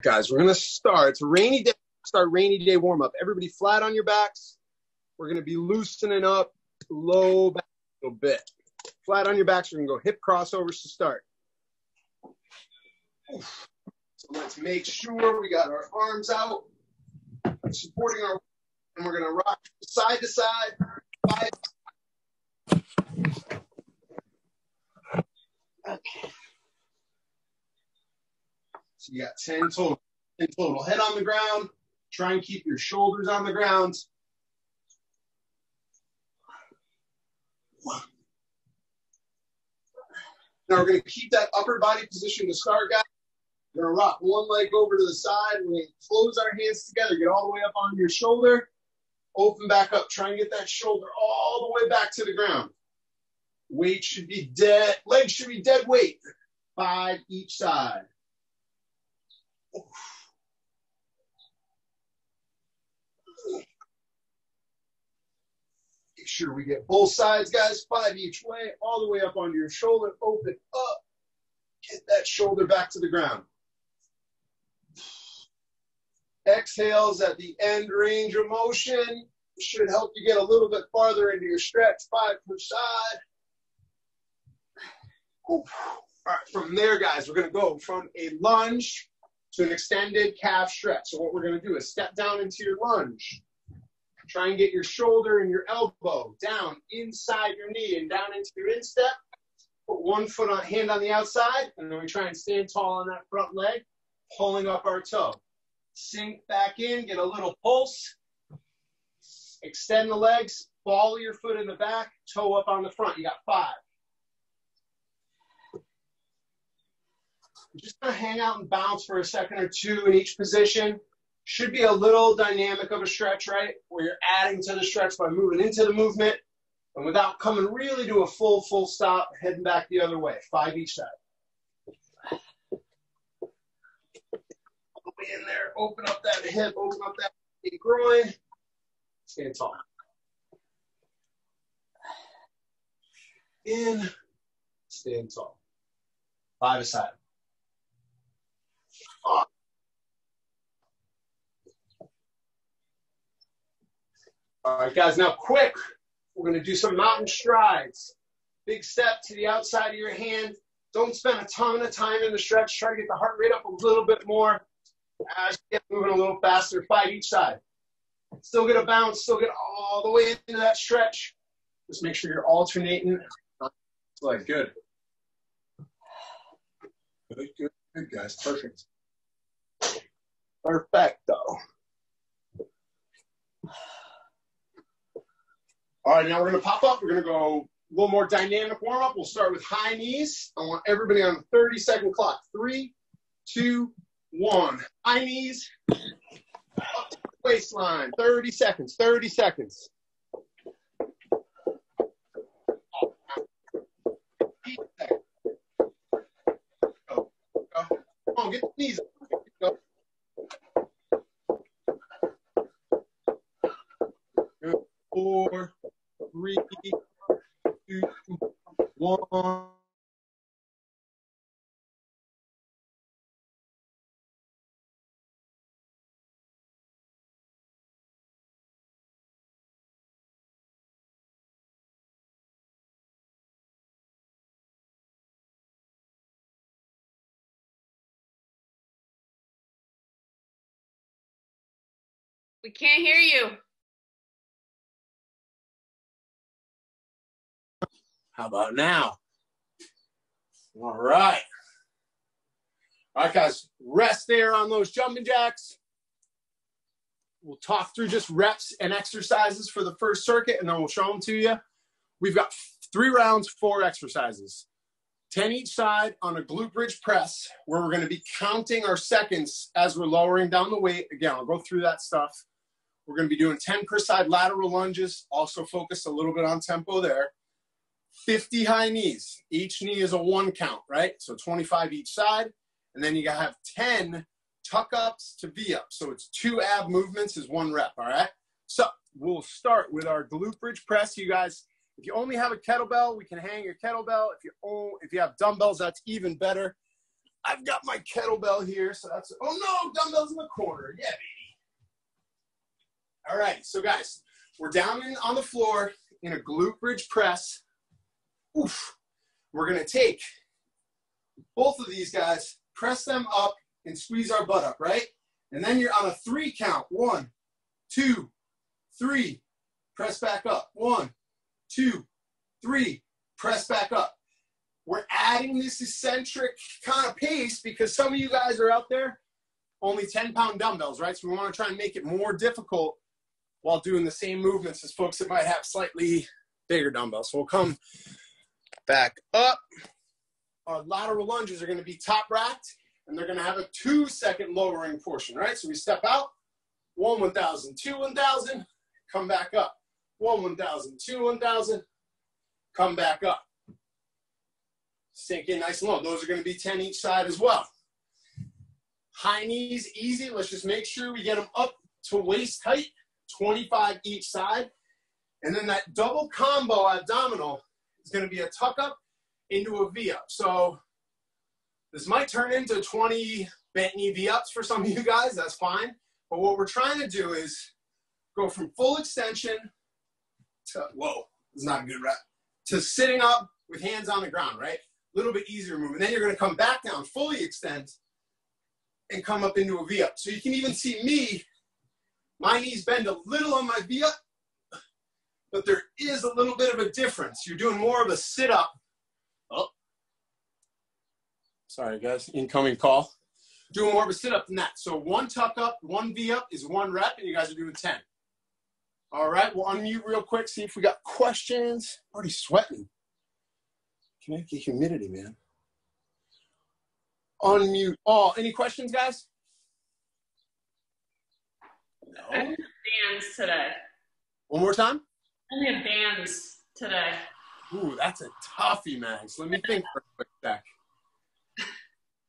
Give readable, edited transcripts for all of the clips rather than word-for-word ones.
Guys, we're going to start. It's a rainy day. Start rainy day warm up. Everybody flat on your backs. We're going to be loosening up low back a little bit. Flat on your backs. We're going to go hip crossovers to start. So let's make sure we got our arms out, supporting our, and we're going to rock side to side. Okay. So you got 10 total. 10 total. Head on the ground. Try and keep your shoulders on the ground. Now we're going to keep that upper body position to start, guys. We're going to rock one leg over to the side. We're going to close our hands together. Get all the way up on your shoulder. Open back up. Try and get that shoulder all the way back to the ground. Weight should be dead. Legs should be dead weight. 5 each side. Make sure we get both sides, guys. 5 each way, all the way up onto your shoulder. Open up. Get that shoulder back to the ground. Exhales at the end range of motion. Should help you get a little bit farther into your stretch. 5 per side. All right, from there, guys, we're going to go from a lunge to an extended calf stretch. So what we're going to do is step down into your lunge. Try and get your shoulder and your elbow down inside your knee and down into your instep. Put one foot on, hand on the outside, and then we try and stand tall on that front leg, pulling up our toe. Sink back in, get a little pulse. Extend the legs, ball your foot in the back, toe up on the front. You got 5. Just gonna hang out and bounce for a second or two in each position. Should be a little dynamic of a stretch, right? Where you're adding to the stretch by moving into the movement and without coming really to a full stop, heading back the other way. 5 each side. All the way in there, open up that hip, open up that groin. Stand tall. In, stand tall. 5 aside. Up. All right, guys, now quick. We're going to do some mountain strides. Big step to the outside of your hand. Don't spend a ton of time in the stretch. Try to get the heart rate up a little bit more. As you get moving a little faster. 5 each side. Still get a bounce. Still get all the way into that stretch. Just make sure you're alternating. Like good. Good, guys. Perfect. Perfecto. All right, now we're going to pop up. We're going to go a little more dynamic warm-up. We'll start with high knees. I want everybody on the 30-second clock. 3, 2, 1. High knees. Up to the waistline. 30 seconds. 30 seconds. Go. Come on, get the knees up. Go. 4, 3, 2, 1. We can't hear you. How about now? All right. All right, guys, rest there on those jumping jacks. We'll talk through just reps and exercises for the first circuit, and then we'll show them to you. We've got 3 rounds, 4 exercises. 10 each side on a glute bridge press, where we're going to be counting our seconds as we're lowering down the weight. Again, I'll go through that stuff. We're going to be doing 10 per side lateral lunges, also focus a little bit on tempo there. 50 high knees. Each knee is a 1 count, right? So 25 each side. And then you gotta have 10 tuck ups to V ups. So it's 2 ab movements is 1 rep, all right? So we'll start with our glute bridge press. You guys, if you only have a kettlebell, we can hang your kettlebell. If you have dumbbells, that's even better. I've got my kettlebell here, so that's, oh no, dumbbells in the corner. Yeah, baby. All right, so guys, we're down on the floor in a glute bridge press. Oof. We're gonna take both of these guys, press them up and squeeze our butt up, right? And then you're on a 3 count. 1, 2, 3, press back up. 1, 2, 3, press back up. We're adding this eccentric kind of pace because some of you guys are out there only 10-pound dumbbells, right? So we want to try and make it more difficult while doing the same movements as folks that might have slightly bigger dumbbells. So we'll come back up. Our lateral lunges are going to be top racked, and they're going to have a 2-second lowering portion, right? So we step out, 1, 1,000, 2, 1,000, come back up. 1, 1,000, 2, 1,000, come back up. Sink in nice and low. Those are going to be 10 each side as well. High knees, easy. Let's just make sure we get them up to waist height, 25 each side. And then that double combo abdominal is going to be a tuck up into a V up. So this might turn into 20 bent knee V ups for some of you guys. That's fine. But what we're trying to do is go from full extension to, whoa, it's not a good rep, to sitting up with hands on the ground, right? A little bit easier move. And then you're going to come back down, fully extend, and come up into a V up. So you can even see me, my knees bend a little on my V up, but there is a little bit of a difference. You're doing more of a sit up. Oh, sorry guys, incoming call. Doing more of a sit up than that. So 1 tuck up, 1 V up is 1 rep, and you guys are doing 10. All right, we'll unmute real quick, see if we got questions. Already sweating. Can I get humidity, man? Unmute all. Any questions, guys? No. I have bands today. One more time? I have bands today. Ooh, that's a toughie, Max. Let me think for a quick sec.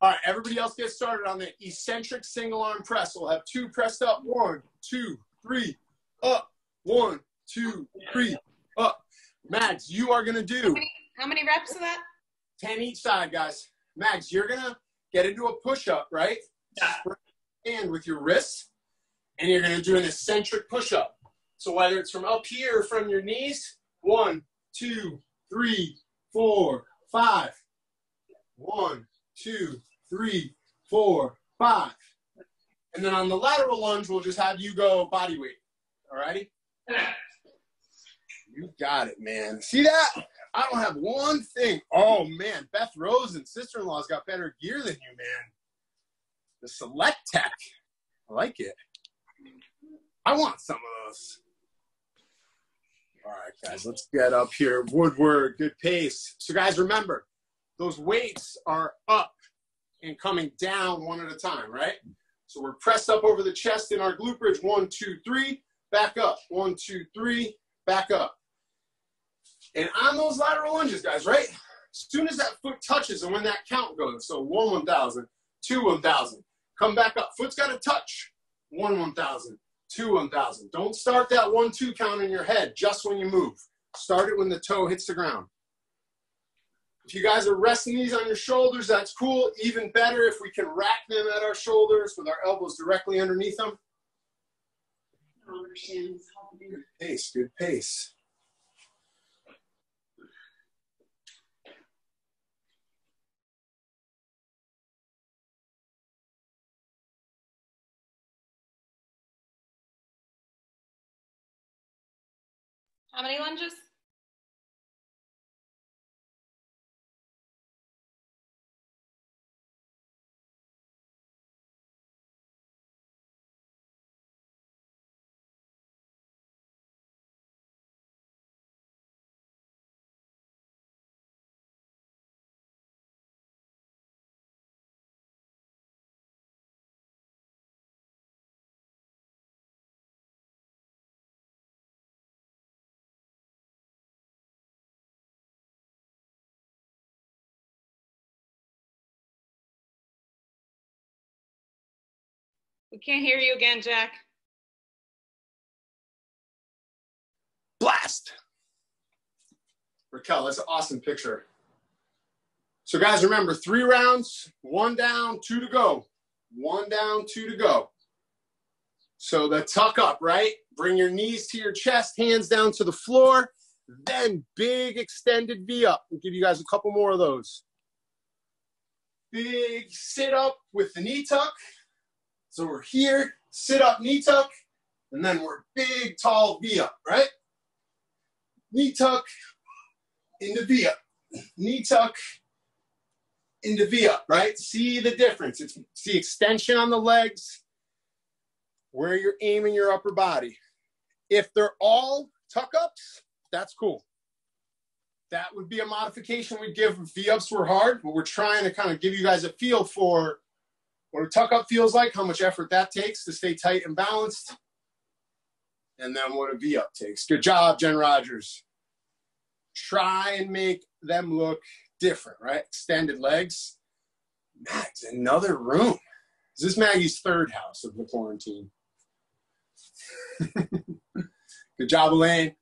All right, everybody else get started on the eccentric single arm press. We'll have 2 pressed up. 1, 2, 3, up. 1, 2, 3, up. Max, you are going to do. How many reps of that? 10 each side, guys. Max, you're going to get into a push-up, right? Yeah. And with your wrists, and you're going to do an eccentric push-up. So whether it's from up here or from your knees, 1, 2, 3, 4, 5. 1, 2, 3, 4, 5. And then on the lateral lunge, we'll just have you go body weight. All righty? You got it, man. See that? I don't have one thing. Oh, man. Beth Rose and sister-in-law's got better gear than you, man. The Select Tech. I like it. I want some of those. All right, guys. Let's get up here. Woodward, good pace. So, guys, remember, those weights are up and coming down one at a time, right? So we're pressed up over the chest in our glute bridge. 1, 2, 3. Back up. 1, 2, 3. Back up. And on those lateral lunges, guys, right? As soon as that foot touches and when that count goes, so 1, 1,000, 2, 1,000, come back up. Foot's got to touch. 1, 1,000, 2, 1,000. Don't start that 1, 2 count in your head just when you move. Start it when the toe hits the ground. If you guys are resting these on your shoulders, that's cool. Even better if we can rack them at our shoulders with our elbows directly underneath them. I don't understand. Good pace, good pace. How many lunges? We can't hear you again, Jack. Blast! Raquel, that's an awesome picture. So guys, remember 3 rounds, 1 down, 2 to go. 1 down, 2 to go. So the tuck up, right? Bring your knees to your chest, hands down to the floor, then big extended V up. I'll give you guys a couple more of those. Big sit up with the knee tuck. So we're here, sit up, knee tuck, and then we're big, tall V up, right? Knee tuck, into V up. Knee tuck, into V up, right? See the difference. It's the extension on the legs, where you're aiming your upper body. If they're all tuck ups, that's cool. That would be a modification we'd give if V-ups were hard, but we're trying to kind of give you guys a feel for what a tuck up feels like, how much effort that takes to stay tight and balanced, and then what a V-up takes. Good job, Jen Rogers. Try and make them look different, right? Extended legs. Max, another room. This is Maggie's 3rd house of the quarantine. Good job, Elaine.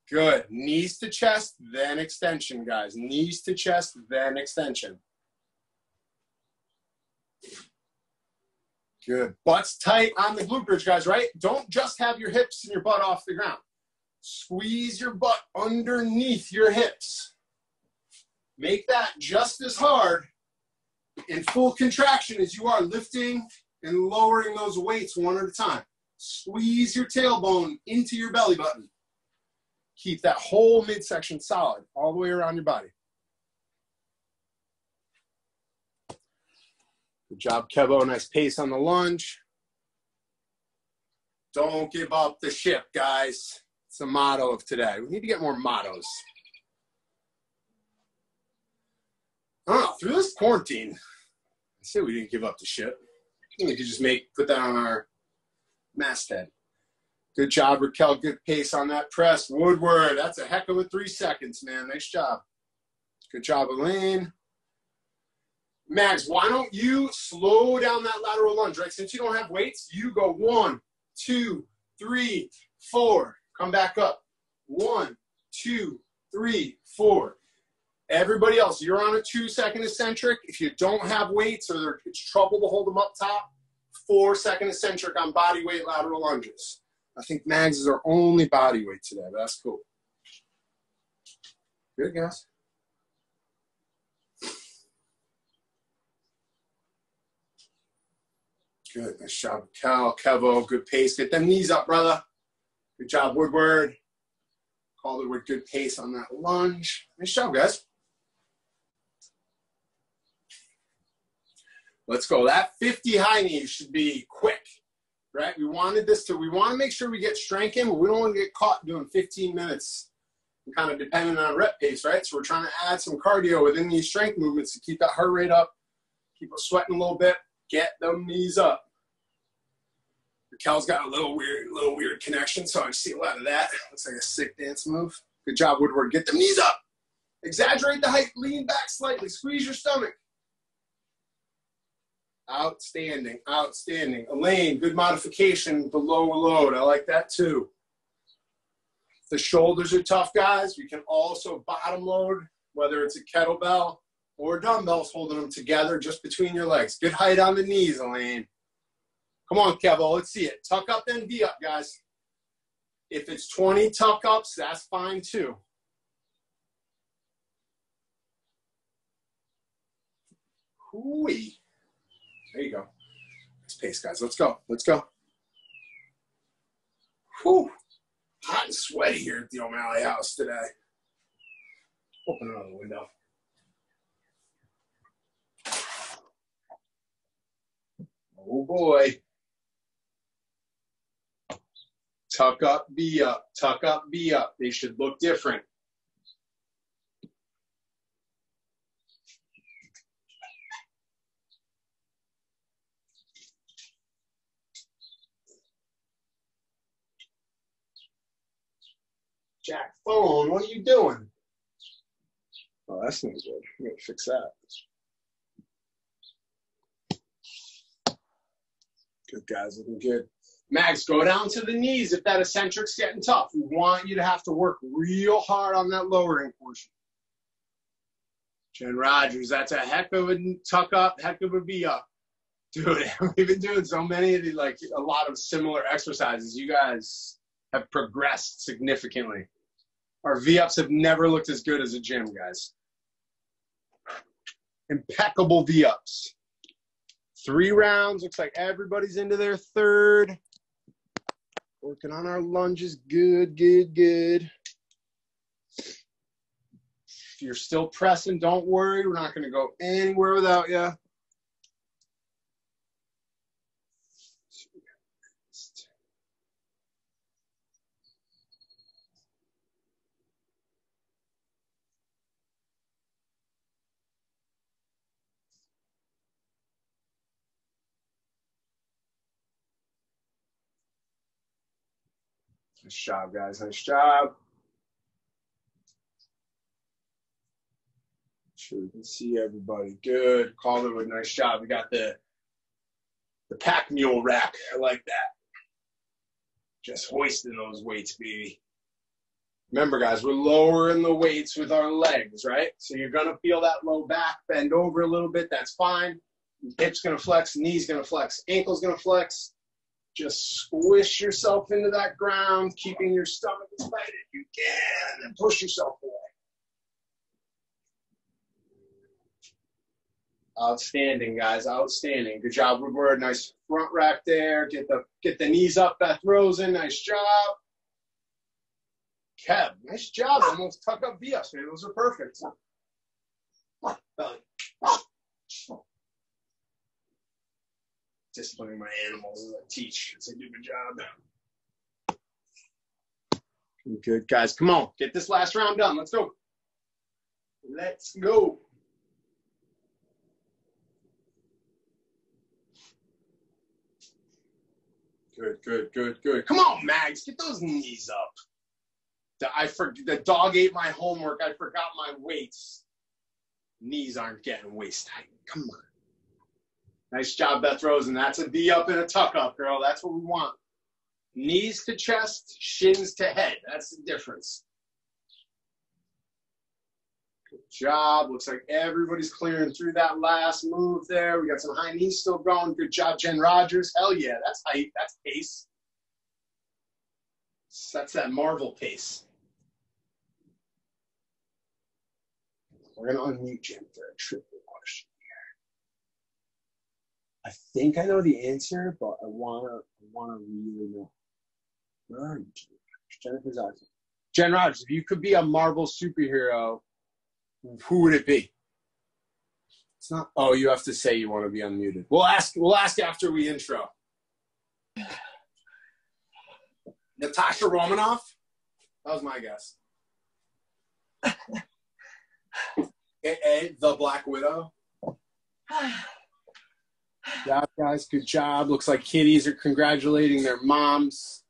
Good. Knees to chest, then extension, guys. Knees to chest, then extension. Good. Butt's tight on the glute bridge, guys, right? Don't just have your hips and your butt off the ground. Squeeze your butt underneath your hips. Make that just as hard in full contraction as you are lifting and lowering those weights one at a time. Squeeze your tailbone into your belly button. Keep that whole midsection solid all the way around your body. Good job, Kevo. Nice pace on the lunge. Don't give up the ship, guys. It's the motto of today. We need to get more mottos. I don't know, through this quarantine, I say we didn't give up the ship. I think we could just put that on our masthead. Good job, Raquel. Good pace on that press. Woodward, that's a heck of a 3 seconds, man. Nice job. Good job, Elaine. Max, why don't you slow down that lateral lunge, right? Since you don't have weights, you go 1, 2, 3, 4. Come back up. 1, 2, 3, 4. Everybody else, you're on a 2-second eccentric. If you don't have weights or it's trouble to hold them up top, 4-second eccentric on body weight lateral lunges. I think Mags is our only body weight today, but that's cool. Good, guys. Good. Nice job, Cal. Kevo, good pace. Get them knees up, brother. Good job, Woodward. Calderwood, good pace on that lunge. Nice job, guys. Let's go. That 50 high knee should be quick, right? We want to make sure we get strength in, but we don't want to get caught doing 15 minutes and kind of depending on rep pace, right? So we're trying to add some cardio within these strength movements to keep that heart rate up, keep us sweating a little bit, get them knees up. Raquel's got a little weird connection, so I see a lot of that. Looks like a sick dance move. Good job, Woodward. Get them knees up. Exaggerate the height. Lean back slightly. Squeeze your stomach. Outstanding, outstanding. Elaine, good modification below load. I like that too. The shoulders are tough, guys. We can also bottom load, whether it's a kettlebell or dumbbells, holding them together just between your legs. Good height on the knees, Elaine. Come on, Kevo, let's see it. Tuck up, then V up, guys. If it's 20 tuck ups, that's fine too. Hooey. There you go. Nice pace, guys. Let's go. Let's go. Whew. Hot and sweaty here at the O'Malley house today. Open another window. Oh boy. Tuck up, V up. Tuck up, V up. They should look different. Jack phone, what are you doing? Oh, that's not good. I'm gonna fix that. Good, guys, looking good. Max, go down to the knees if that eccentric's getting tough. We want you to have to work real hard on that lowering portion. Jen Rogers, that's a heck of a tuck up, heck of a V up. Dude, we've been doing so many of these, like a lot of similar exercises. You guys have progressed significantly. Our V-ups have never looked as good as a gym, guys. Impeccable V-ups. 3 rounds. Looks like everybody's into their third. Working on our lunges. Good, good, good. If you're still pressing, don't worry. We're not going to go anywhere without you. Nice job, guys. Nice job. Sure we can see everybody. Good. Calderwood, nice job. We got the pack mule rack. I like that. Just hoisting those weights, baby. Remember, guys, we're lowering the weights with our legs, right? So you're going to feel that low back bend over a little bit. That's fine. Hips going to flex. Knees going to flex. Ankles going to flex. Just squish yourself into that ground, keeping your stomach as tight as you can, and push yourself away. Outstanding, guys. Outstanding. Good job, Woodward. Nice front rack there. Get the knees up. Beth Rosen. Nice job. Kev, nice job on those tuck up V-ups, man. Those are perfect. Belly. Disciplining my animals as I teach. It's a good job. Good, guys. Come on. Get this last round done. Let's go. Let's go. Good, good, good, good. Come on, Mags. Get those knees up. The dog ate my homework. I forgot my weights. Knees aren't getting waist tight. Come on. Nice job, Beth Rosen. That's a V up and a tuck up, girl. That's what we want. Knees to chest, shins to head. That's the difference. Good job. Looks like everybody's clearing through that last move there. We got some high knees still going. Good job, Jen Rogers. Hell yeah, that's height. That's pace. That's that Marvel pace. We're going to unmute Jen for a triple question here. I think I know the answer, but I wanna really know. Where are you, Jennifer's asking. Jen Rogers, if you could be a Marvel superhero, who would it be? It's not. Oh, you have to say you want to be unmuted. We'll ask after we intro. Natasha Romanoff? That was my guess. The Black Widow. Yeah, guys, good job. Looks like kitties are congratulating their moms.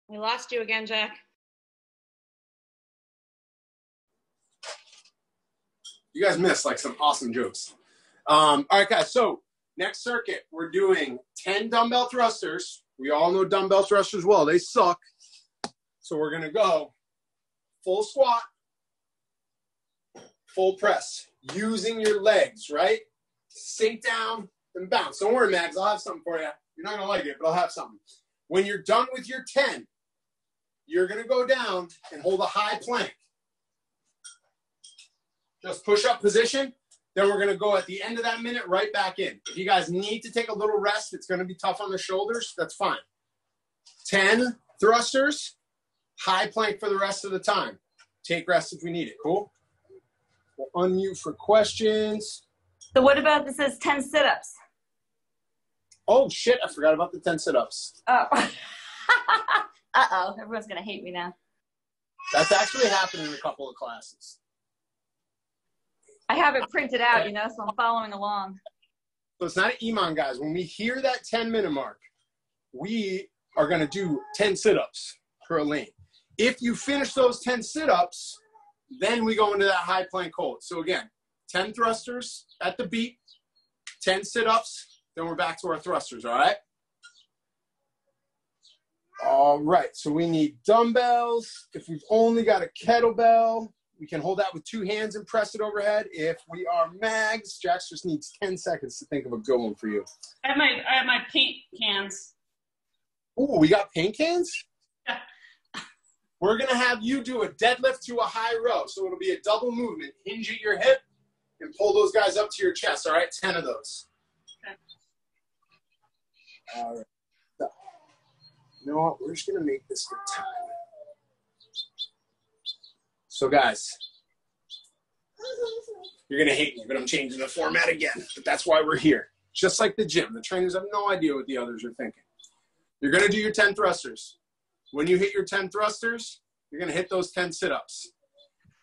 We lost you again, Jack. You guys missed like some awesome jokes. All right, guys. So next circuit, we're doing 10 dumbbell thrusters. We all know dumbbell thrusters well. They suck. So we're going to go full squat, full press, using your legs, right? Sink down and bounce. Don't worry, Mags. I'll have something for you. You're not going to like it, but I'll have something. When you're done with your 10, you're going to go down and hold a high plank. Just push up position. Then we're going to go at the end of that minute right back in. If you guys need to take a little rest, it's going to be tough on the shoulders. That's fine. 10 thrusters, high plank for the rest of the time. Take rest if we need it. Cool? We'll unmute for questions. So what about this says 10 sit-ups? Oh, shit. I forgot about the 10 sit-ups. Oh. Uh-oh. Everyone's going to hate me now. That's actually happened in a couple of classes. I have it printed out, you know, so I'm following along. So it's not an EMON, guys. When we hear that 10-minute mark, we are going to do 10 sit-ups per lane. If you finish those 10 sit-ups, then we go into that high plank hold. So again, 10 thrusters at the beat, 10 sit-ups, then we're back to our thrusters, all right? All right, so we need dumbbells. If we've only got a kettlebell, we can hold that with 2 hands and press it overhead. If we are mags, Jax just needs 10 seconds to think of a good one for you. I have my paint cans. Ooh, we got paint cans? Yeah. We're going to have you do a deadlift to a high row. So it'll be a double movement. Hinge at your hip and pull those guys up to your chest. All right, 10 of those. Okay. All right. So, you know what? We're just going to make this good time. So, guys, you're going to hate me, but I'm changing the format again. But that's why we're here. Just like the gym. The trainers have no idea what the others are thinking. You're going to do your 10 thrusters. When you hit your 10 thrusters, you're going to hit those 10 sit-ups.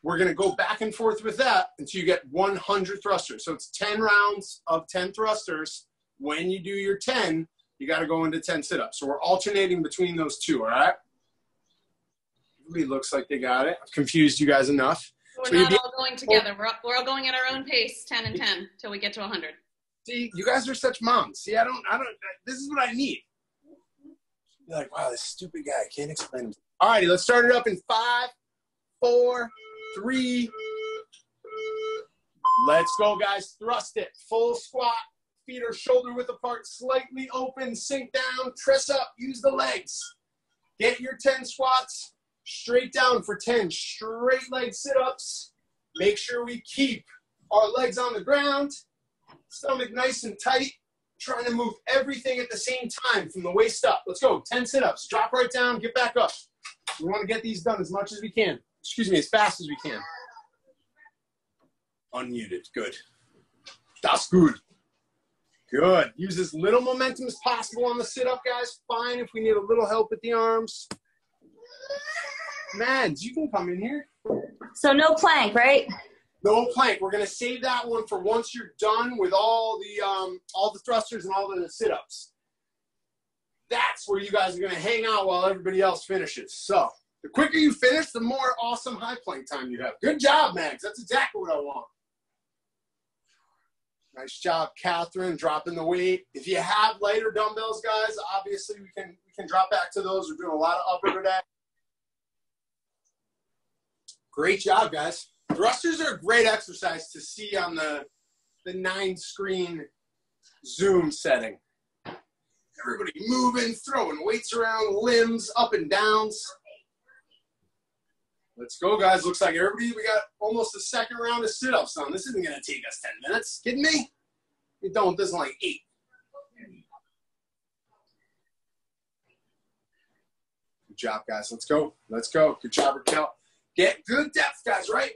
We're going to go back and forth with that until you get 100 thrusters. So it's 10 rounds of 10 thrusters. When you do your 10, you got to go into 10 sit-ups. So we're alternating between those two, all right? Everybody looks like they got it. I've confused you guys enough. We're not all going together. We're all going at our own pace, 10 and 10, till we get to 100. See, you guys are such moms. See, I don't, this is what I need. You're like, wow, this stupid guy, I can't explain him. All righty, let's start it up in 5, 4, 3. Let's go, guys. Thrust it. Full squat. Feet are shoulder width apart, slightly open. Sink down. Press up. Use the legs. Get your 10 squats. Straight down for 10 straight leg sit-ups. Make sure we keep our legs on the ground. Stomach nice and tight. Trying to move everything at the same time from the waist up. Let's go. 10 sit-ups. Drop right down. Get back up. We want to get these done as much as we can. Excuse me, as fast as we can. Unmuted. Good. That's good. Good. Use as little momentum as possible on the sit-up, guys. Fine if we need a little help with the arms. Mads, you can come in here. So no plank, right? No plank. We're going to save that one for once you're done with all the thrusters and all the sit-ups. That's where you guys are going to hang out while everybody else finishes. So the quicker you finish, the more awesome high plank time you have. Good job, Mags. That's exactly what I want. Nice job, Catherine, dropping the weight. If you have lighter dumbbells, guys, obviously we can drop back to those. We're doing a lot of upper today. Great job, guys. Thrusters are a great exercise to see on the 9-screen Zoom setting. Everybody moving, throwing weights around, limbs up and downs. Let's go, guys. Looks like everybody, we got almost a second round of sit-ups on. This isn't going to take us 10 minutes. Kidding me? We're done with this in like 8. Good job, guys. Let's go. Let's go. Good job, Raquel. Get good depth, guys, right?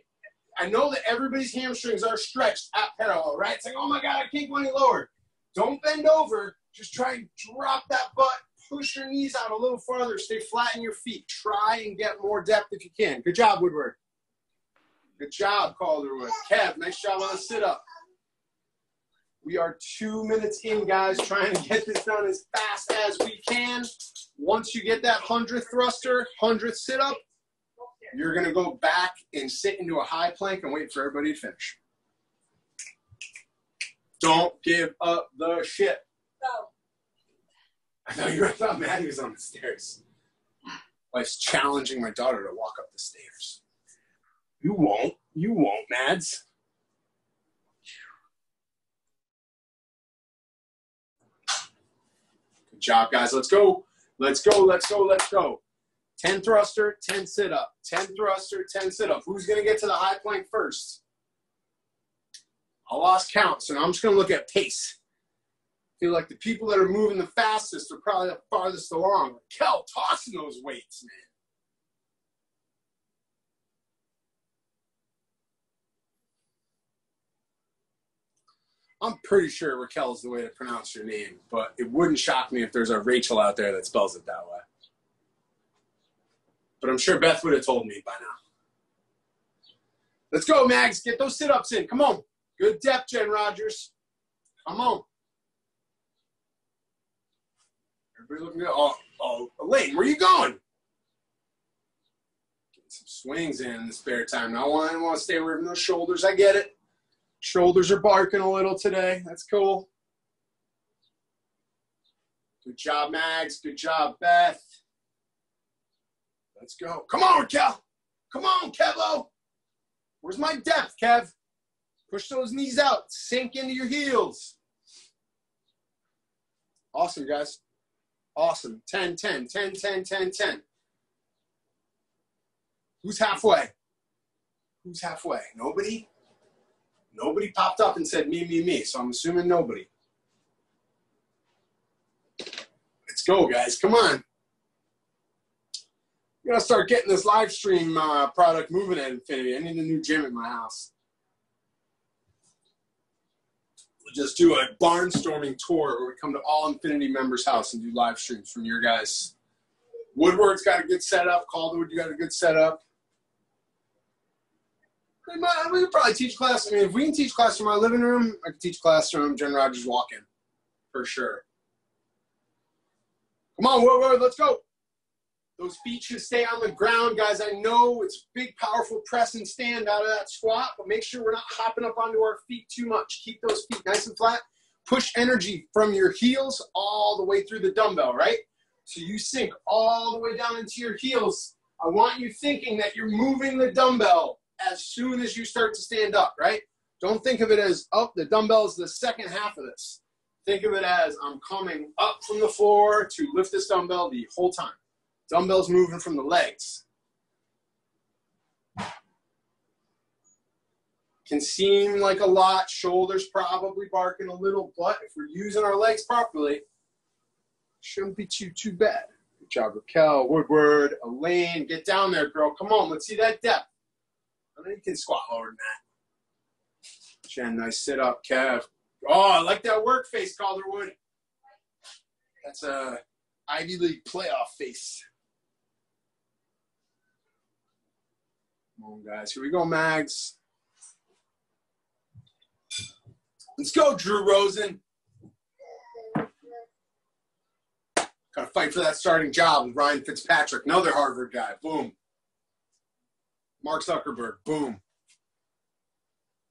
I know that everybody's hamstrings are stretched at parallel, right? It's like, oh my God, I can't go any lower. Don't bend over. Just try and drop that butt. Push your knees out a little farther. Stay flat in your feet. Try and get more depth if you can. Good job, Woodward. Good job, Calderwood. Kev, nice job on the sit-up. We are 2 minutes in, guys, trying to get this done as fast as we can. Once you get that 100th thruster, 100th sit-up, you're going to go back and sit into a high plank and wait for everybody to finish. Don't give up the shit. Go. I thought Maddie was on the stairs. Life's challenging my daughter to walk up the stairs. You won't. You won't, Mads. Good job, guys. Let's go. Let's go. Let's go. Let's go. 10 thruster, 10 sit-up. 10 thruster, 10 sit-up. Who's going to get to the high plank first? I lost count, so now I'm just going to look at pace. I feel like the people that are moving the fastest are probably the farthest along. Kel tossing those weights, man. I'm pretty sure Raquel is the way to pronounce your name, but it wouldn't shock me if there's a Rachel out there that spells it that way. But I'm sure Beth would have told me by now. Let's go, Mags. Get those sit-ups in. Come on. Good depth, Jen Rogers. Come on. Everybody looking good. Oh, Elaine, where you going? Getting some swings in the spare time. Now I want to stay away from those shoulders. I get it. Shoulders are barking a little today. That's cool. Good job, Mags. Good job, Beth. Let's go. Come on, Raquel. Come on, Kevo. Where's my depth, Kev? Push those knees out. Sink into your heels. Awesome, guys. Awesome. 10, 10, 10, 10, 10, 10. Who's halfway? Who's halfway? Nobody? Nobody popped up and said me, me, me. So I'm assuming nobody. Let's go, guys. Come on. I'm going to start getting this live stream product moving at Infinity. I need a new gym in my house. We'll just do a barnstorming tour where we come to all Infinity members' house and do live streams from your guys. Woodward's got a good setup. Calderwood, you got a good setup. We could probably teach class. I mean, if we can teach class from our living room, I could teach class from Jen Rogers' walk-in, for sure. Come on, Woodward, let's go. Those feet should stay on the ground, guys. I know it's big, powerful press and stand out of that squat, but make sure we're not hopping up onto our feet too much. Keep those feet nice and flat. Push energy from your heels all the way through the dumbbell, right? So you sink all the way down into your heels. I want you thinking that you're moving the dumbbell as soon as you start to stand up, right? Don't think of it as, oh, the dumbbell is the second half of this. Think of it as I'm coming up from the floor to lift this dumbbell the whole time. Dumbbells moving from the legs. Can seem like a lot. Shoulders probably barking a little, but if we're using our legs properly, shouldn't be too bad. Good job, Raquel, Woodward, Elaine. Get down there, girl. Come on, let's see that depth. I know you can squat lower than that. Jen, nice sit up, Kev. Oh, I like that work face, Calderwood. That's a Ivy League playoff face. Come on, guys. Here we go, Mags. Let's go, Drew Rosen. Got to fight for that starting job with Ryan Fitzpatrick, another Harvard guy. Boom. Mark Zuckerberg. Boom.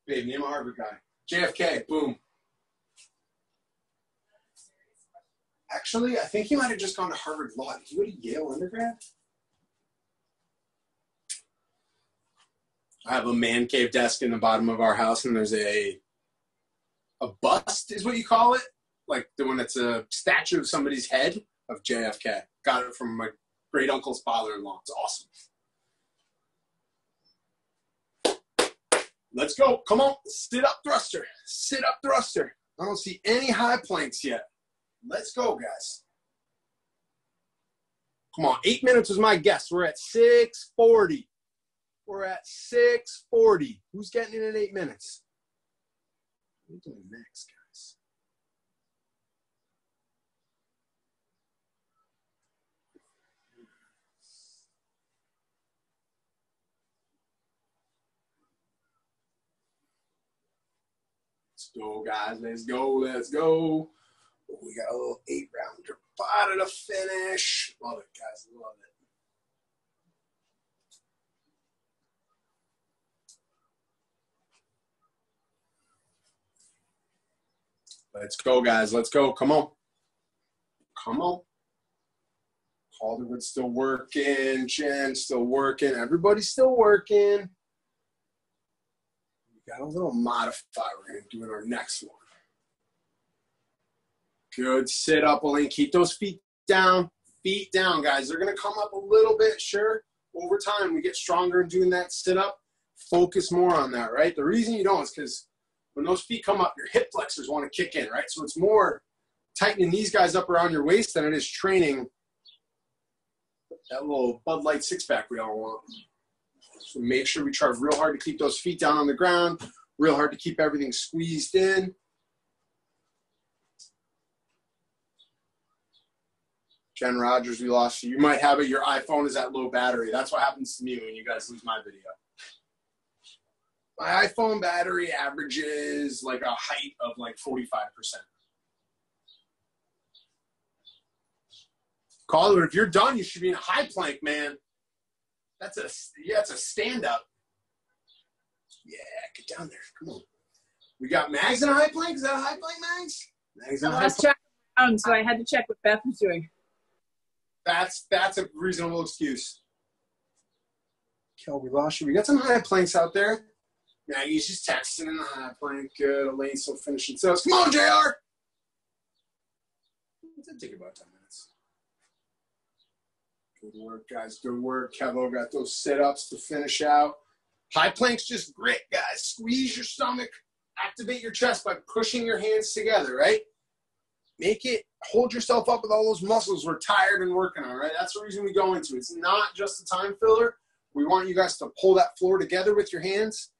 Babe, name a Harvard guy. JFK. Boom. Actually, I think he might have just gone to Harvard Law. Did he go to Yale undergrad? I have a man cave desk in the bottom of our house, and there's a bust, is what you call it? Like the one that's a statue of somebody's head of JFK. Got it from my great uncle's father-in-law. It's awesome. Let's go. Come on. Sit up thruster. Sit up thruster. I don't see any high planks yet. Let's go, guys. Come on. 8 minutes is my guess. We're at 6:40. We're at 6:40. Who's getting in 8 minutes? What are we doing next, guys? Let's go, guys. Let's go. Let's go. Oh, we got a little 8-rounder bottom to finish. Love it, guys. Love it. Let's go, guys. Let's go. Come on. Come on. Calderwood's still working. Jen still working. Everybody's still working. We got a little modifier we're going to do in our next one. Good sit up, Elaine. Keep those feet down. Feet down, guys. They're going to come up a little bit, sure. Over time, we get stronger in doing that sit up. Focus more on that, right? The reason you don't is because when those feet come up, your hip flexors want to kick in, right? So it's more tightening these guys up around your waist than it is training that little Bud Light six-pack we all want. So make sure we try real hard to keep those feet down on the ground, real hard to keep everything squeezed in. Jen Rogers, we lost you. You might have it. Your iPhone is at low battery. That's what happens to me when you guys lose my video. My iPhone battery averages like a height of like 45%. Caller, if you're done, you should be in a high plank, man. That's a stand up. Yeah, get down there. Come on. We got Mags in a high plank. Is that a high plank, Mags? Mags in a high plank. So I had to check what Beth was doing. That's a reasonable excuse. Kel, we lost you. We got some high planks out there. Maggie's just texting in the high plank. Good. Elaine's still finishing sales. Come on, JR. It did take about 10 minutes. Good work, guys. Good work. Kevo got those sit-ups to finish out. High planks, just grit, guys. Squeeze your stomach. Activate your chest by pushing your hands together, right? Make it, hold yourself up with all those muscles we're tired and working on, right? That's the reason we go into it. It's not just a time filler. We want you guys to pull that floor together with your hands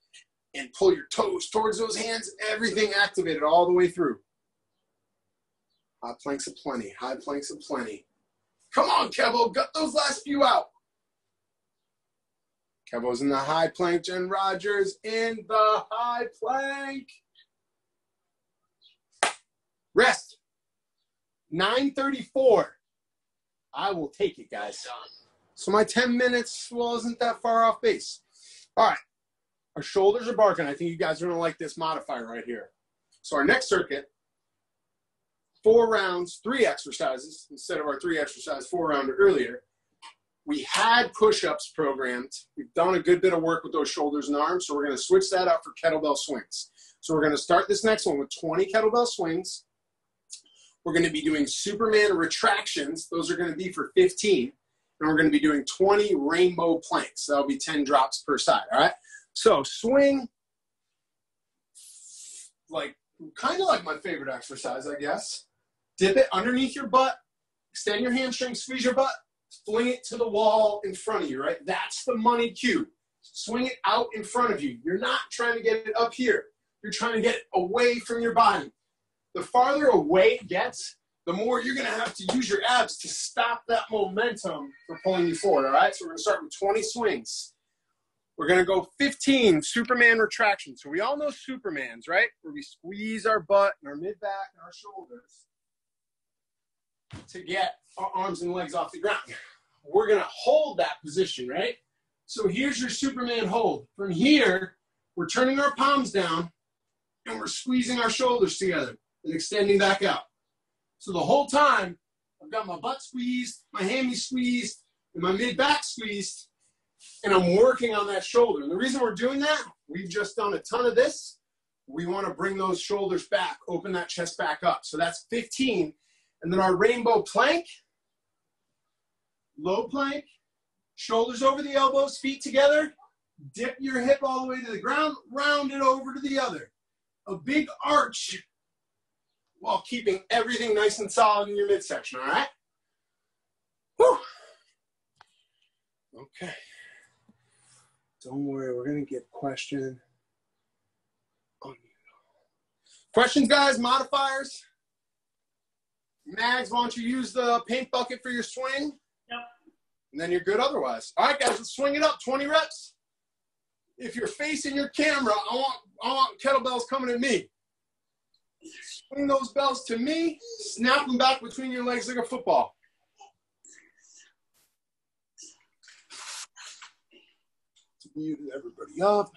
and pull your toes towards those hands. Everything activated all the way through. High planks of plenty. High planks of plenty. Come on, Kevo. Gut those last few out. Kevo's in the high plank. Jen Rogers in the high plank. Rest. 9:34. I will take it, guys. So my 10 minutes wasn't that far off base. All right. Our shoulders are barking. I think you guys are going to like this modifier right here. So our next circuit, 4 rounds, 3 exercises, instead of our 3 exercise, 4 rounder earlier. We had push-ups programmed. We've done a good bit of work with those shoulders and arms, so we're going to switch that up for kettlebell swings. So we're going to start this next one with 20 kettlebell swings. We're going to be doing Superman retractions. Those are going to be for 15. And we're going to be doing 20 rainbow planks. That'll be 10 drops per side, all right? So swing, like kind of like my favorite exercise, I guess. Dip it underneath your butt, extend your hamstring, squeeze your butt, fling it to the wall in front of you, right? That's the money cue. Swing it out in front of you. You're not trying to get it up here. You're trying to get it away from your body. The farther away it gets, the more you're going to have to use your abs to stop that momentum from pulling you forward, all right? So we're going to start with 20 swings. We're going to go 15 Superman retractions. So we all know Supermans, right? Where we squeeze our butt and our mid-back and our shoulders to get our arms and legs off the ground. We're going to hold that position, right? So here's your Superman hold. From here, we're turning our palms down and we're squeezing our shoulders together and extending back out. So the whole time, I've got my butt squeezed, my hammy squeezed, and my mid-back squeezed, and I'm working on that shoulder. And the reason we're doing that, we've just done a ton of this. We want to bring those shoulders back, open that chest back up. So that's 15. And then our rainbow plank, low plank, shoulders over the elbows, feet together, dip your hip all the way to the ground, round it over to the other. A big arch while keeping everything nice and solid in your midsection, all right? Whew. Okay. Don't worry, we're going to get question. Questions, guys, modifiers? Mags, why don't you use the paint bucket for your swing? Yep. And then you're good otherwise. All right, guys, let's swing it up, 20 reps. If you're facing your camera, I want kettlebells coming at me. Swing those bells to me, snap them back between your legs like a football. To mute everybody up.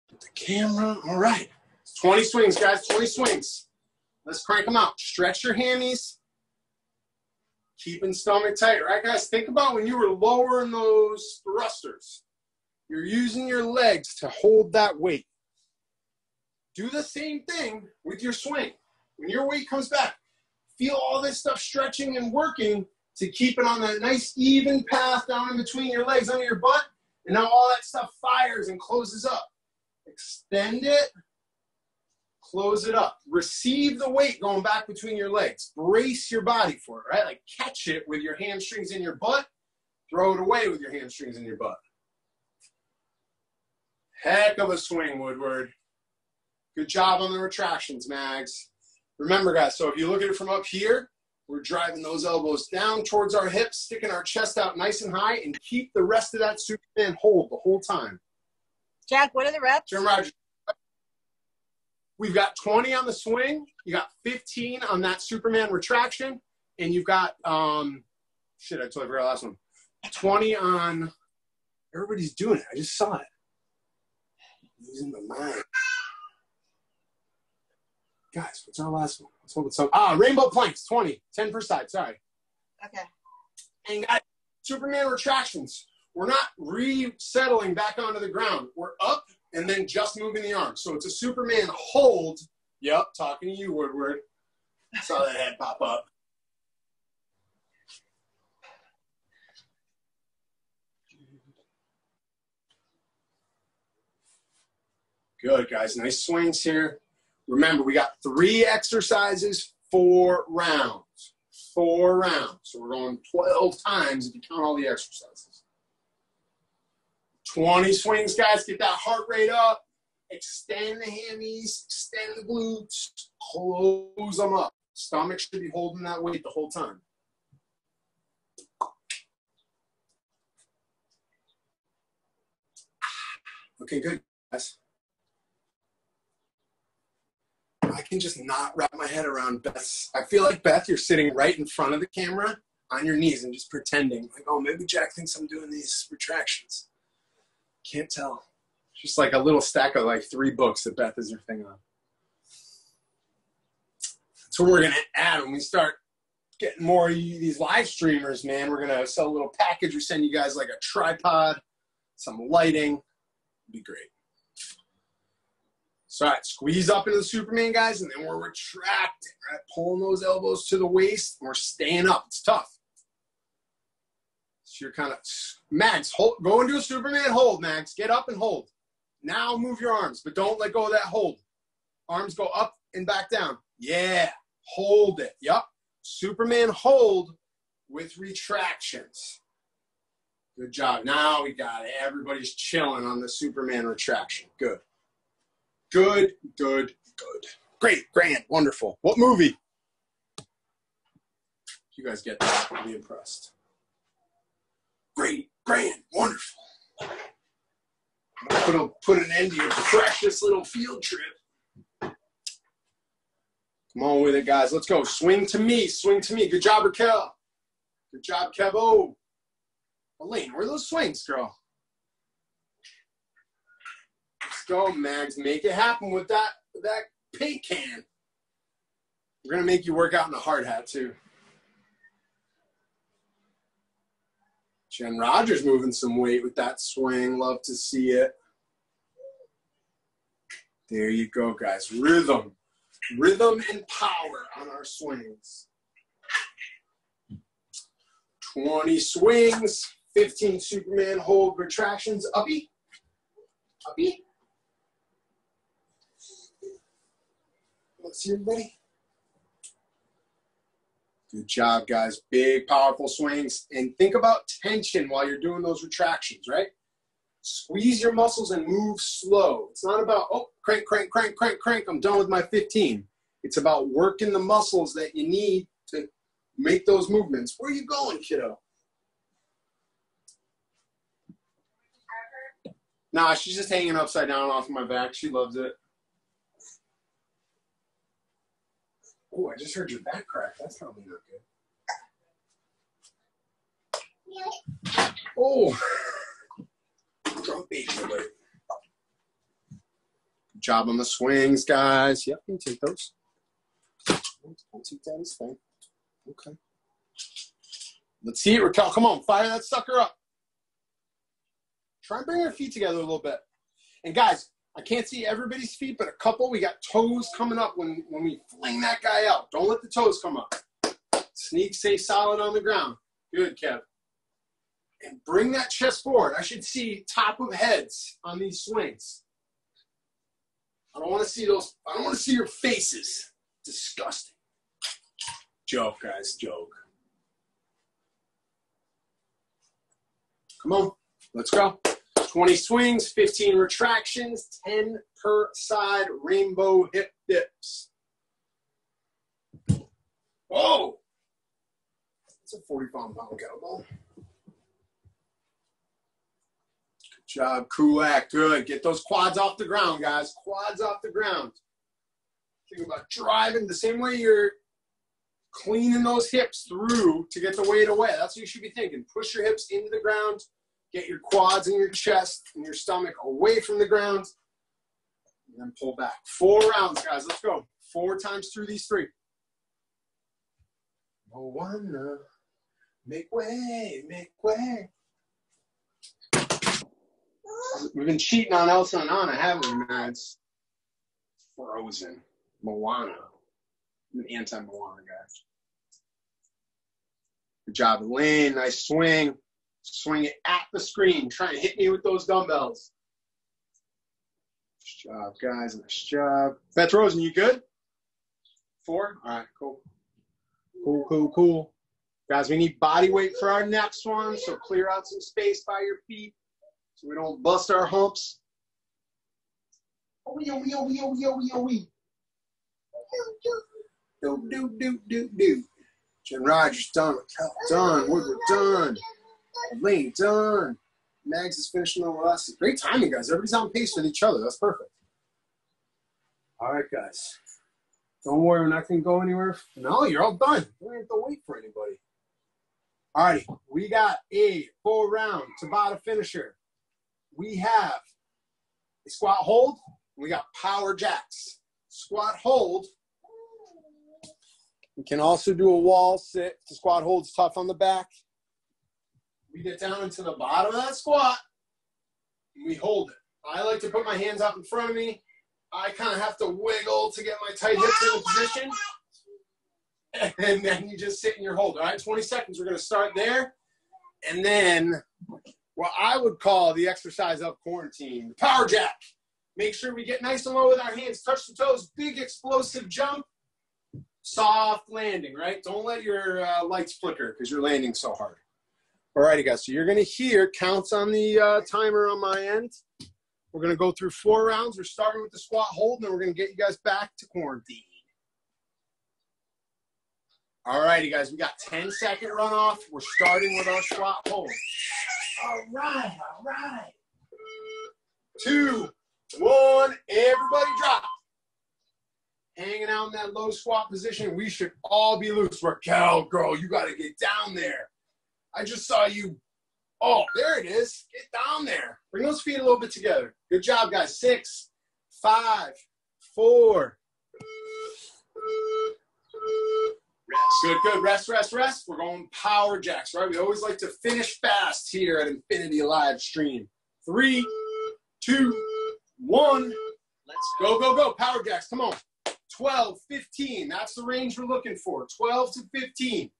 Put the camera. All right. 20 swings, guys. 20 swings. Let's crank them out. Stretch your hammies. Keeping stomach tight. All right, guys? Think about when you were lowering those thrusters. You're using your legs to hold that weight. Do the same thing with your swing. When your weight comes back, feel all this stuff stretching and working to keep it on that nice even path down in between your legs under your butt. And now all that stuff fires and closes up. Extend it. Close it up. Receive the weight going back between your legs. Brace your body for it, right? Like catch it with your hamstrings in your butt. Throw it away with your hamstrings in your butt. Heck of a swing, Woodward. Good job on the retractions, Mags. Remember, guys, so if you look at it from up here, We're driving those elbows down towards our hips, sticking our chest out nice and high, and keep the rest of that Superman hold the whole time. Jack, what are the reps? Jim Rogers. We've got 20 on the swing. You got 15 on that Superman retraction. And you've got, shit, I totally forgot the last one. 20 on, everybody's doing it. I just saw it. Losing my mind. Guys, what's our last one? Let's hope it's some. Rainbow planks, 20. 10 per side, sorry. Okay. And guys, Superman retractions. We're not resettling back onto the ground. We're up and then just moving the arms. So it's a Superman hold. Yep, talking to you, Woodward. Saw that head pop up. Good, guys. Nice swings here. Remember, we got 3 exercises, 4 rounds. 4 rounds. So we're going 12 times if you count all the exercises. 20 swings, guys. Get that heart rate up. Extend the hammies. Extend the glutes. Close them up. Stomach should be holding that weight the whole time. Okay, good, guys. I can just not wrap my head around Beth's. I feel like, Beth, you're sitting right in front of the camera on your knees and just pretending. Like, oh, maybe Jack thinks I'm doing these retractions. Can't tell. Just like a little stack of like 3 books that Beth is her thing on. That's what we're going to add when we start getting more of these live streamers, man. We're going to sell a little package. We send you guys like a tripod, some lighting. It'd be great. So, all right, squeeze up into the Superman, guys, and then we're retracting, right? Pulling those elbows to the waist, and we're staying up. It's tough. So you're kind of, Max, go into a Superman hold, Max. Get up and hold. Now move your arms, but don't let go of that hold. Arms go up and back down. Yeah, hold it. Yep. Superman hold with retractions. Good job. Now we got it. Everybody's chilling on the Superman retraction. Good. Good, good, good. Great, grand, wonderful. What movie? If you guys get that, I'll be impressed. Great, grand, wonderful. I'm gonna put an end to your precious little field trip. Come on with it, guys. Let's go. Swing to me, swing to me. Good job, Raquel. Good job, Kevo. Elaine, where are those swings, girl? Let's go, Mags. Make it happen with that paint can. We're going to make you work out in a hard hat, too. Jen Rogers moving some weight with that swing. Love to see it. There you go, guys. Rhythm. Rhythm and power on our swings. 20 swings, 15 Superman hold retractions. Uppy. Uppy. Let's see everybody. Good job, guys. Big, powerful swings. And think about tension while you're doing those retractions, right? Squeeze your muscles and move slow. It's not about, oh, crank, crank, crank, crank, crank. I'm done with my 15. It's about working the muscles that you need to make those movements. Where are you going, kiddo? Nah, she's just hanging upside down off my back. She loves it. Oh, I just heard your back crack. That's probably not good. Oh. Drunk baby alert. Good job on the swings, guys. Yep, you can take those. I'll take that as fine. Okay. Let's see it, Raquel. Come on, fire that sucker up. Try and bring our feet together a little bit. And guys, I can't see everybody's feet, but a couple, we got toes coming up when we fling that guy out. Don't let the toes come up. Sneak, stay solid on the ground. Good, Kev. And bring that chest forward. I should see top of heads on these swings. I don't want to see those. I don't want to see your faces. Disgusting. Joke, guys, joke. Come on, let's go. 20 swings, 15 retractions, 10 per side rainbow hip dips. Whoa, It's a 45-pound kettlebell. Good job, Kulak. Good. Get those quads off the ground, guys. Quads off the ground. Think about driving the same way you're cleaning those hips through to get the weight away. That's what you should be thinking. Push your hips into the ground. Get your quads and your chest and your stomach away from the ground. And then pull back. 4 rounds, guys. Let's go. 4 times through these 3. Moana, make way, make way. We've been cheating on Elsa and Anna, haven't we, man? It's Frozen. Moana. I'm an anti-Moana guy. Good job, Elaine. Nice swing. Swing it at the screen. Try and hit me with those dumbbells. Nice job, guys. Nice job. Beth Rosen, you good? 4? All right, cool. Cool, cool, cool. Guys, we need body weight for our next one, so clear out some space by your feet so we don't bust our humps. Do. Jen Rogers done. Cal done. Woodward done. Elaine done. Mags is finishing the last. Great timing, guys. Everybody's on pace with each other. That's perfect. All right, guys. Don't worry, we're not going to go anywhere. No, you're all done. We don't have to wait for anybody. All righty. We got a 4-round Tabata finisher. We have a squat hold. We got power jacks. Squat hold. We can also do a wall sit. The squat hold's tough on the back. We get down into the bottom of that squat. And we hold it. I like to put my hands up in front of me. I kind of have to wiggle to get my tight hips in position. And then you just sit in your hold. All right, 20 seconds. We're going to start there. And then what I would call the exercise of quarantine, the power jack. Make sure we get nice and low with our hands. Touch the toes. Big explosive jump. Soft landing, right? Don't let your lights flicker because you're landing so hard. All righty, guys. So you're going to hear counts on the timer on my end. We're going to go through 4 rounds. We're starting with the squat hold, and then we're going to get you guys back to quarantine. All righty, guys. We got 10-second runoff. We're starting with our squat hold. All right, all right. 2, 1. Everybody drop. Hanging out in that low squat position. We should all be loose. Raquel, girl, you got to get down there. I just saw you. Oh, there it is. Get down there. Bring those feet a little bit together. Good job, guys. 6, 5, 4. Rest. Good, good. Rest, rest, rest. We're going power jacks, right? We always like to finish fast here at Infinity Live Stream. 3, 2, 1. Let's go, go, go. Power jacks. Come on. 12, 15. That's the range we're looking for. 12 to 15.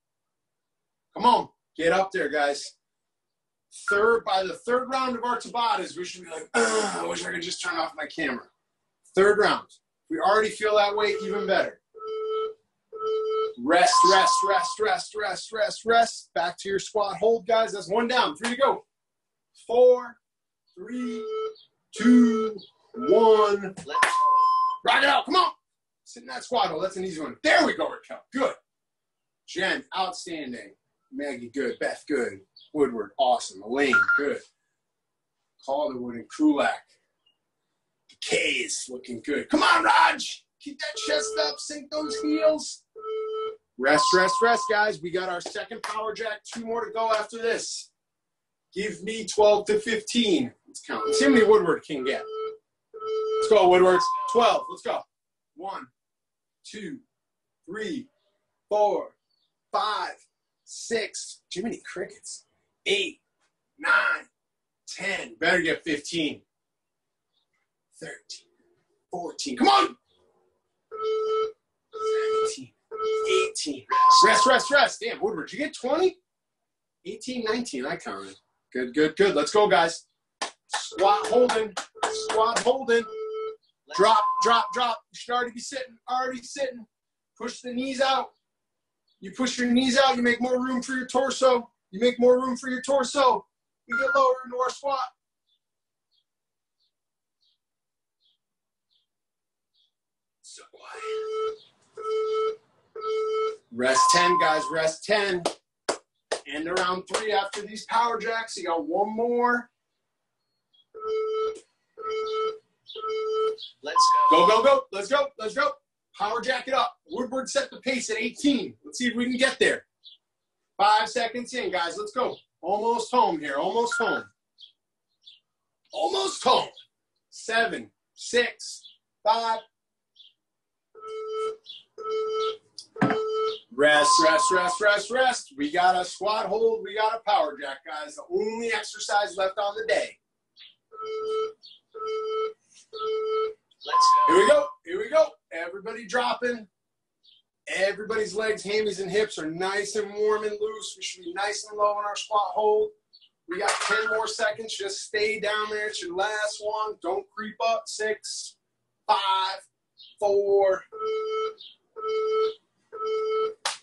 Come on. Get up there, guys. By the third round of our Tabatas, we should be like, I wish I could just turn off my camera. 3rd round. If we already feel that way, even better. Rest, rest, rest, rest, rest, rest, rest. Back to your squat hold, guys. That's 1 down. 3 to go. 4, 3, 2, 1. Let's rock it out. Come on. Sit in that squat hold. That's an easy one. There we go, Raquel. Good. Jen, outstanding. Maggie, good. Beth, good. Woodward, awesome. Elaine, good. Calderwood and Kulak. The K's looking good. Come on, Raj. Keep that chest up. Sink those heels. Rest, rest, rest, guys. We got our 2nd power jack. 2 more to go after this. Give me 12 to 15. Let's count. Let's see how many Woodward can get. Let's go, Woodwards. 12. Let's go. 1, 2, 3, 4, 5, 6. Jiminy crickets. 8, 9, 10. Better get 15. 13, 14. Come on. 17, 18. Rest, rest, rest. Damn, Woodward, did you get 20? 18, 19. I counted. Good, good, good. Let's go, guys. Squat holding. Squat holding. Drop, drop, drop. You should already be sitting. Already sitting. Push the knees out. You push your knees out, you make more room for your torso. You make more room for your torso. We get lower into our squat. So quiet. Rest 10, guys. Rest 10. End of round 3 after these power jacks. You got one more. Let's go. Go, go, go. Let's go. Let's go. Power jack it up. Woodward set the pace at 18. Let's see if we can get there. 5 seconds in, guys. Let's go. Almost home here. Almost home. Almost home. 7, 6, 5. Rest, rest, rest, rest, rest. We got a squat hold. We got a power jack, guys. The only exercise left on the day. Let's go. Here we go. Here we go. Everybody dropping. Everybody's legs, hammies, and hips are nice and warm and loose. We should be nice and low in our squat hold. We got 10 more seconds. Just stay down there. It's your last one. Don't creep up. 6, 5, 4.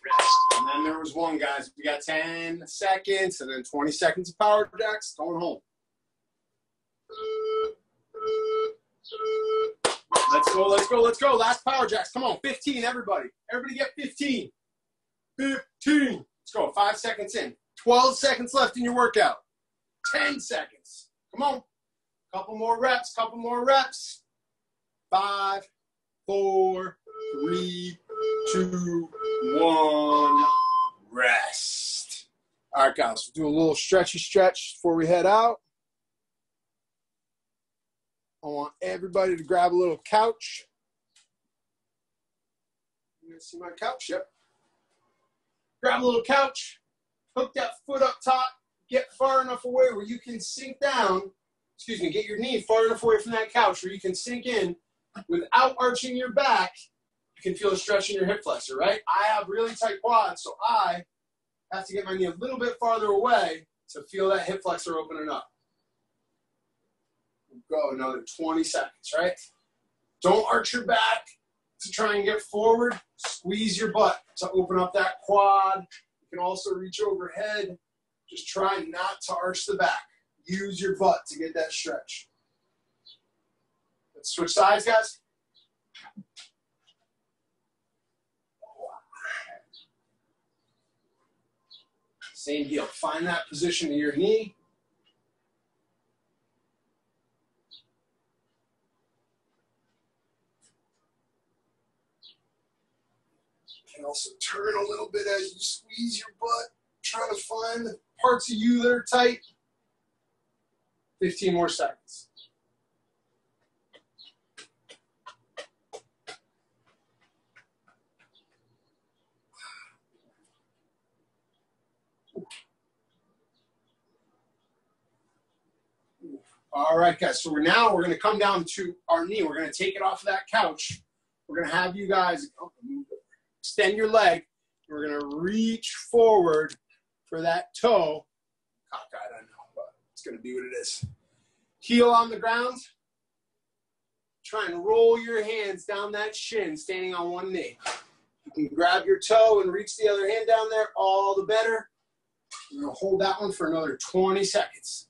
Rest. And then there was one, guys. We got 10 seconds and then 20 seconds of power jacks. Going home. Let's go, let's go, let's go. Last power jacks. Come on, 15, everybody. Everybody get 15. 15. Let's go, 5 seconds in. 12 seconds left in your workout. 10 seconds. Come on. Couple more reps, couple more reps. 5, 4, 3, 2, 1. Rest. All right, guys, we'll do a little stretchy stretch before we head out. I want everybody to grab a little couch. You guys see my couch? Yep. Grab a little couch. Hook that foot up top. Get far enough away where you can sink down. Excuse me, get your knee far enough away from that couch where you can sink in without arching your back. You can feel a stretch in your hip flexor, right? I have really tight quads, so I have to get my knee a little bit farther away to feel that hip flexor opening up. Go another 20 seconds, right? Don't arch your back to try and get forward. Squeeze your butt to open up that quad. You can also reach overhead. Just try not to arch the back. Use your butt to get that stretch. Let's switch sides, guys. Same deal. Find that position of your knee. You can also turn a little bit as you squeeze your butt. Try to find the parts of you that are tight. 15 more seconds. All right, guys. So we're going to come down to our knee. We're going to take it off of that couch. We're going to have you guys extend your leg. We're going to reach forward for that toe. Cockeyed, I know, but it's going to be what it is. Heel on the ground. Try and roll your hands down that shin, standing on one knee. You can grab your toe and reach the other hand down there, all the better. We're going to hold that one for another 20 seconds.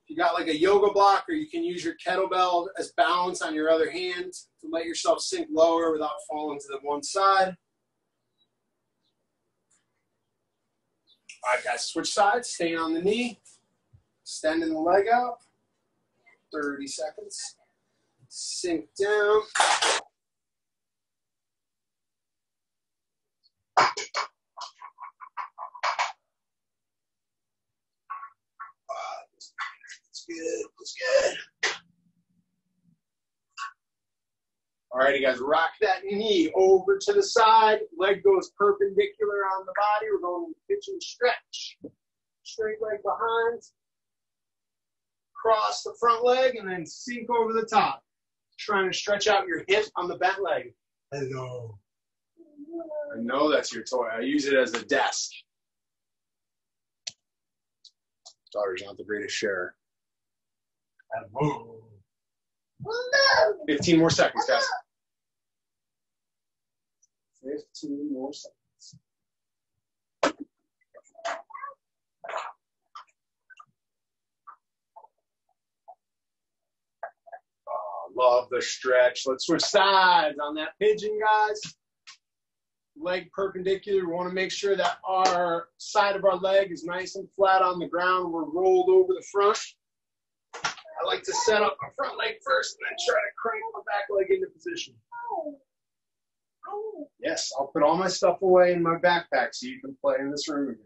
If you got like a yoga block, or you can use your kettlebell as balance on your other hand to let yourself sink lower without falling to the one side. All right, guys, switch sides, staying on the knee, extending the leg out. 30 seconds. Sink down. Good. That's good. All righty, guys. Rock that knee over to the side. Leg goes perpendicular on the body. We're going to pitch and stretch. Straight leg behind. Cross the front leg and then sink over the top. Trying to stretch out your hip on the bent leg. Hello. I know that's your toy. I use it as a desk. Daughter's not the greatest sharer. 15 more seconds, guys. 15 more seconds. Oh, love the stretch. Let's switch sides on that pigeon, guys. leg perpendicular. We want to make sure that our side of our leg is nice and flat on the ground. We're rolled over the front. I like to set up my front leg first and then try to crank my back leg into position. Yes, I'll put all my stuff away in my backpack so you can play in this room again.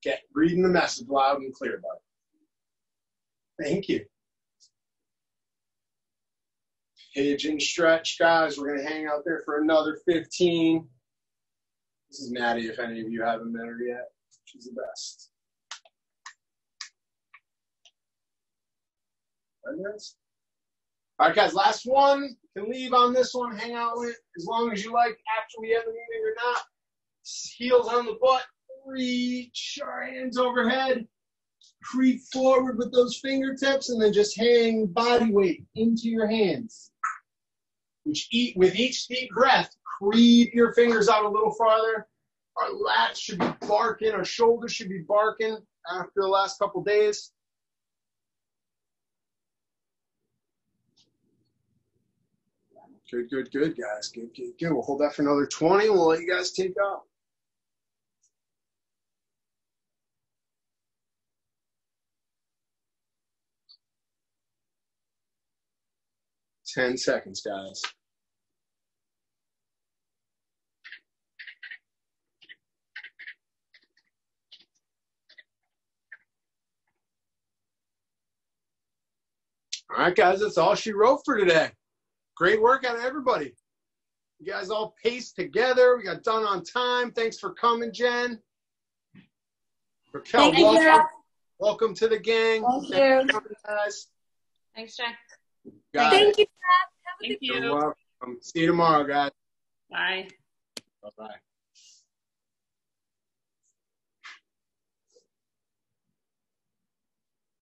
Okay, reading the message loud and clear, bud. Thank you. Pigeon stretch, guys. We're going to hang out there for another 15. This is Maddie, if any of you haven't met her yet. She's the best. All right, guys, last one. You can leave on this one, hang out with it as long as you like after we end the meeting or not. Heels on the butt. Reach our hands overhead. Creep forward with those fingertips and then just hang body weight into your hands. With each deep breath, creep your fingers out a little farther. Our lats should be barking. Our shoulders should be barking after the last couple days. Good, good, good, guys. Good, good, good. We'll hold that for another 20. We'll let you guys take off. Ten seconds, guys. All right, guys, that's all she wrote for today. Great work out of everybody. You guys all paced together. We got done on time. Thanks for coming, Jen. Raquel, welcome to the gang. Thank you. Guys. Thanks, Jack. Thank you, Pat. Thank you. You're welcome. See you tomorrow, guys. Bye. Bye-bye.